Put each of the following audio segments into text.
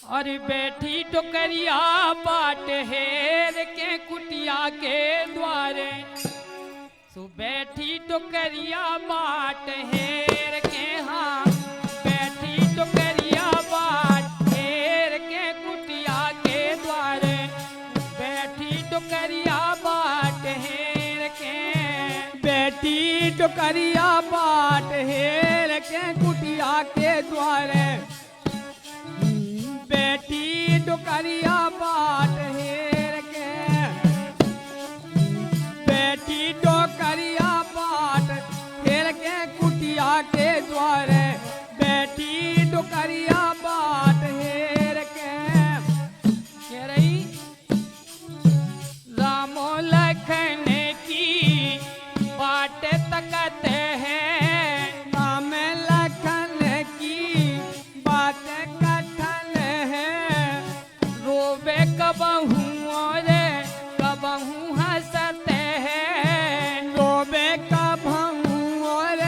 और बैठी टोकरिया बाट हेर के कुटिया के द्वारे। सो बैठी टोकरिया बाट हेर के, हाँ बैठी टोकरिया बाट हेर के कुटिया के द्वारे। बैठी टोकरिया बाट हेर के, बैठी टोकरिया बाट हेर के कुटिया के द्वारे। बैठी टोकरिया बाट हेर के, बैठी टोकरिया बाट हेर के कुटिया के द्वारे। बैठी टोकरिया बाट हेर के, कह रही रामो लखन की बाट तकते हैं। राम लखन की बात कबहू और कबहू हंसते हैं। रोबे कबहू और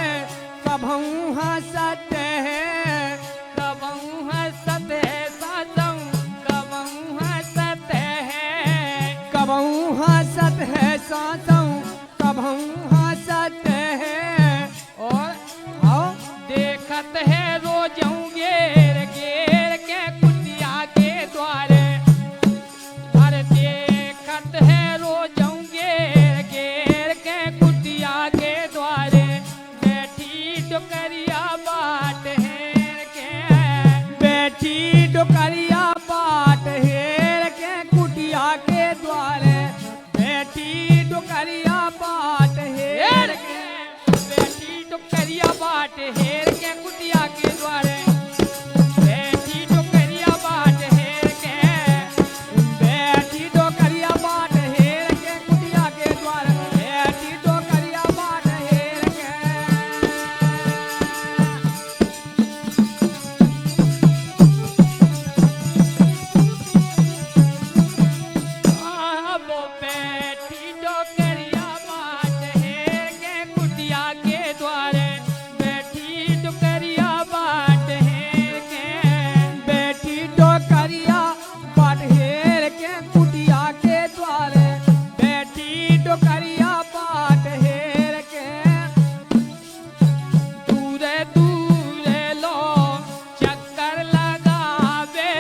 कबहू हंसते हैं। कबहू हंसते हैं सासू, कबहू हंसते हैं। कबहू हंसते हैं सासू, कबहू हंसते हैं। और आओ देखत है रोजों घेर घेर के कुटिया के द्वारे। देखत है रोजों घेर घेर के कुटिया के द्वारे। बैठी टोकरिया बाट हेर के, बैठी टोकरिया बाट हेर के कुटिया के द्वारे। बैठी टोकरिया बाट हेर के, बैठी टोकरिया बाट हेर के कुटिया के द्वारे। बैठी टोकरिया बाट हेर के, बैठी टोकरिया बाट हेर के कुटिया के द्वारे। बैठी टोकरिया बाट हेर के, वो बैठी टोकरिया बाट हेर के कुटिया के द्वारे। बैठी टोकरिया बाट हेर के, बैठी टोकरिया बाट हेर के कुटिया के द्वारे। बैठी टोकरिया बाट हेर के, दूरे दूरे लो चक्कर लगावे।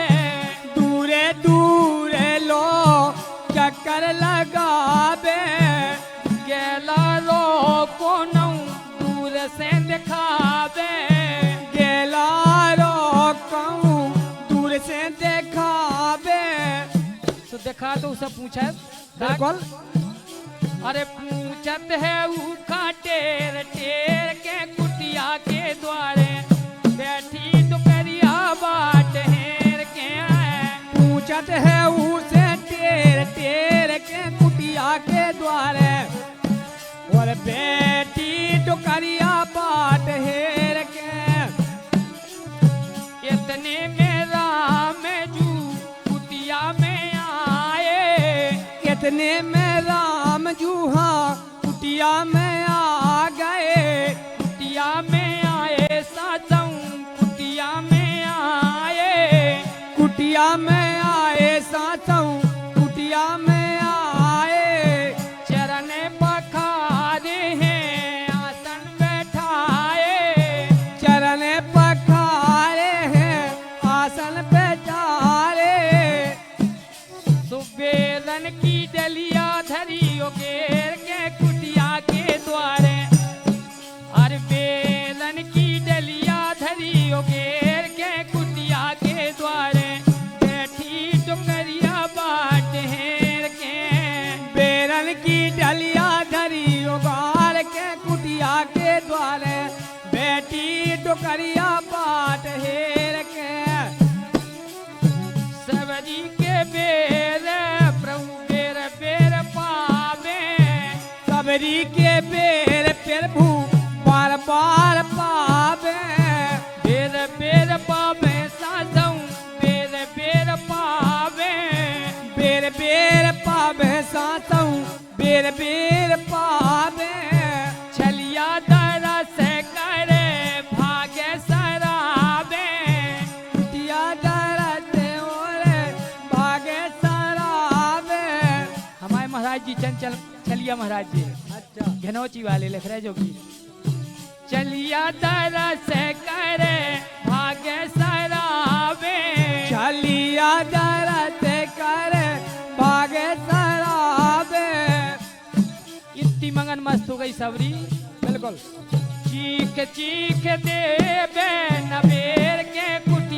दूरे दूरे लो चक्कर लगावे। गेला रो को नौ दूर से दिखावे। गेला रो कहूँ दूर से दिखावे। तो देखा तो उसे पूछा बिल्कुल। अरे पूछत है ऊखा टेर टेर के कुटिया के द्वारे। बैठी टोकरिया बाट हेर के, पूछत है उसे टेर टेर के कुटिया के द्वारे। और बैठी टोकरिया बाट हेर के, इतने में राम जू कुटिया में आए। इतने में राम जूहा कुटिया में आ गए। कुटिया में आए सासू, कुटिया में आए। कुटिया में आए सासू, कुटिया में आए। चरण पखारे हैं आसन बैठाए। चरण पखारे हैं आसन बैठाए। सुबेलन की डलिया धरियो घेर के कुटिया के द्वारे। और बेलन की डलिया धरियो घेर के कुटिया के द्वारे। बैठी टोकरिया बाट हेर के, बेलन की डलिया धरियो गार के कुटिया के द्वारे। बैठी टोकरिया बाट हेर के, सबरी के बेर प्रभु बेर बेर पावे। सबरी के बेर प्रभु बार बार पावे। बेर बेर पावे सासू, बेर बेर पावे। बेर बेर पावे सासू, बेर बेर पावे। छलिया दरस करे भाग्य सरावे। कुटिया दरस की चंचल चलिया महाराज जी अच्छा घनौची वाले लिख रहे जो गीत। चलिया दरस करे भाग्य सरावे, चलिया दरस करे भाग्य सरावे। इतनी मंगन मस्त हो गई सबरी, बिल्कुल। चीख चीख देवे नवेर के कुछ